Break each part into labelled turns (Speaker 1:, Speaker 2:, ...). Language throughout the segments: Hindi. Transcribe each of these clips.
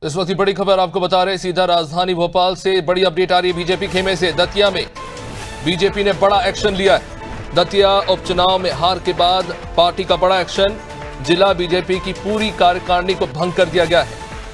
Speaker 1: इस वक्त की बड़ी खबर आपको बता रहे हैं, सीधा राजधानी भोपाल से बड़ी अपडेट आ रही है बीजेपी खेमे से। दतिया में बीजेपी ने बड़ा एक्शन लिया है। दतिया उपचुनाव में हार के बाद पार्टी का बड़ा एक्शन, जिला बीजेपी की पूरी कार्यकारिणी को भंग कर दिया गया है।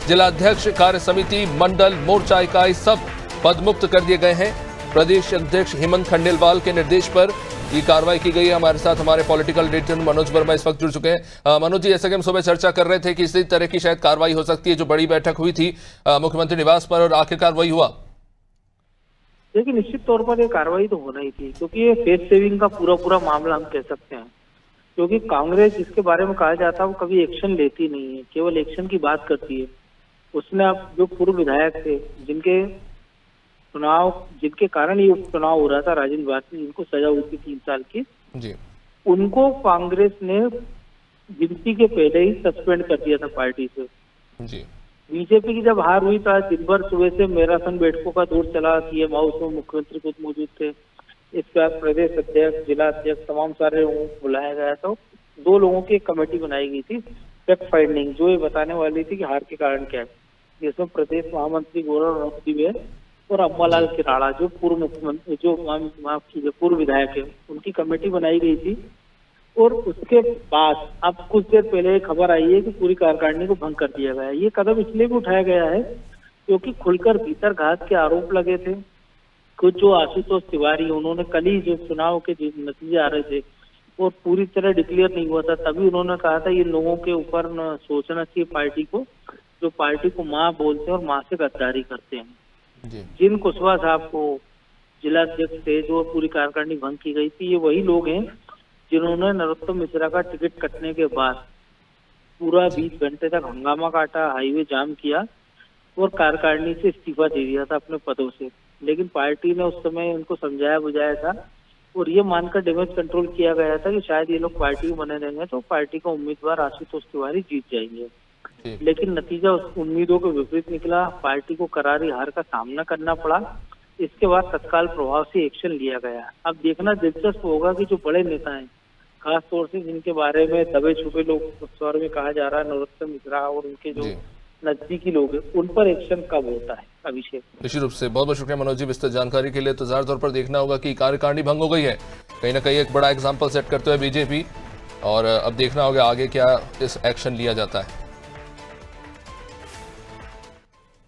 Speaker 1: जिला अध्यक्ष, कार्य समिति, मंडल, मोर्चा इकाई सब पदमुक्त कर दिए गए हैं। प्रदेश अध्यक्ष हेमंत खंडेलवाल के निर्देश पर ये कार्रवाई की गई है। हमारे साथ हमारे पॉलिटिकल एडिटर मनोज वर्मा इस वक्त जुड़ चुके हैं। मनोज जी, जैसा कि हम सुबह चर्चा कर रहे थे कि इसी तरह की शायद कार्रवाई हो सकती है, जो बड़ी बैठक हुई थी मुख्यमंत्री निवास पर, और आखिरकार वही हुआ।
Speaker 2: देखिए, निश्चित तौर पर ये कार्रवाई तो होना ही थी, क्योंकि ये फेस सेविंग का पूरा मामला हम कह सकते हैं। क्योंकि कांग्रेस, जिसके बारे में कहा जाता है, वो कभी एक्शन लेती नहीं है, केवल एक्शन की बात करती है। उसने अब जो पूर्व विधायक थे, जिनके कारण ये उपचुनाव हो रहा था, राजेंद्र भारती, जिनको सजा हुई थी 3 साल की
Speaker 1: जी,
Speaker 2: उनको कांग्रेस ने गिनती के पहले ही सस्पेंड कर दिया था पार्टी से।
Speaker 1: जी,
Speaker 2: बीजेपी की जब हार हुई तो आज दिन भर सुबह से मैराथन बैठकों का दौर चला। सीएम हाउस में मुख्यमंत्री खुद मौजूद थे। इसके बाद प्रदेश अध्यक्ष, जिला अध्यक्ष, तमाम सारे लोगों को बुलाया गया। तो 2 लोगों की एक कमेटी बनाई गई थी, फैक्ट फाइंडिंग, जो ये बताने वाली थी कि हार के कारण क्या है। जिसमें प्रदेश महामंत्री गौरव रमदिवे और अम्बालाल किराड़ा, जो पूर्व मुख्यमंत्री, जो माफ कीजिए पूर्व विधायक है, उनकी कमेटी बनाई गई थी। और उसके बाद अब कुछ देर पहले खबर आई है कि पूरी कार्यकारिणी को भंग कर दिया गया है। ये कदम इसलिए भी उठाया गया है क्योंकि खुलकर भीतर घात के आरोप लगे थे। कुछ जो आशुतोष तिवारी, उन्होंने कल ही जो चुनाव के नतीजे आ रहे थे और पूरी तरह डिक्लेयर नहीं हुआ था, तभी उन्होंने कहा था ये लोगों के ऊपर न सोचना चाहिए पार्टी को, जो पार्टी को माँ बोलते हैं और माँ से गद्दारी करते हैं। जिन कुशवाहा साहब को जिला अध्यक्ष थे, जो पूरी कार्यकारिणी भंग की गई थी, ये वही लोग हैं जिन्होंने नरोत्तम मिश्रा का टिकट कटने के बाद पूरा 20 घंटे तक हंगामा काटा, हाईवे जाम किया और कार्यकारिणी से इस्तीफा दे दिया था अपने पदों से। लेकिन पार्टी ने उस समय उनको समझाया बुझाया था और ये मानकर डैमेज कंट्रोल किया गया था कि शायद ये लोग पार्टी में बने रहेंगे तो पार्टी का उम्मीदवार आशुतोष तिवारी जीत जाएंगे। लेकिन नतीजा उस उम्मीदों के विपरीत निकला। पार्टी को करारी हार का सामना करना पड़ा। इसके बाद तत्काल प्रभाव से एक्शन लिया गया। अब देखना दिलचस्प होगा कि जो बड़े नेता हैं, खास तौर से जिनके बारे में दबे छुपे लोग उस दौर में कहा जा रहा है, नरोत्तम मिश्रा और उनके जो नजदीकी लोग हैं, उन पर एक्शन कब होता है। अभिषेक,
Speaker 1: निश्चित रूप से बहुत बहुत शुक्रिया मनोज जी विस्तृत जानकारी के लिए। तो ज़ाहिर तौर पर देखना होगा कि कार्यकारिणी भंग हो गई है, कहीं ना कहीं एक बड़ा एग्जाम्पल सेट करते हुए बीजेपी, और अब देखना होगा आगे क्या इस एक्शन लिया जाता है।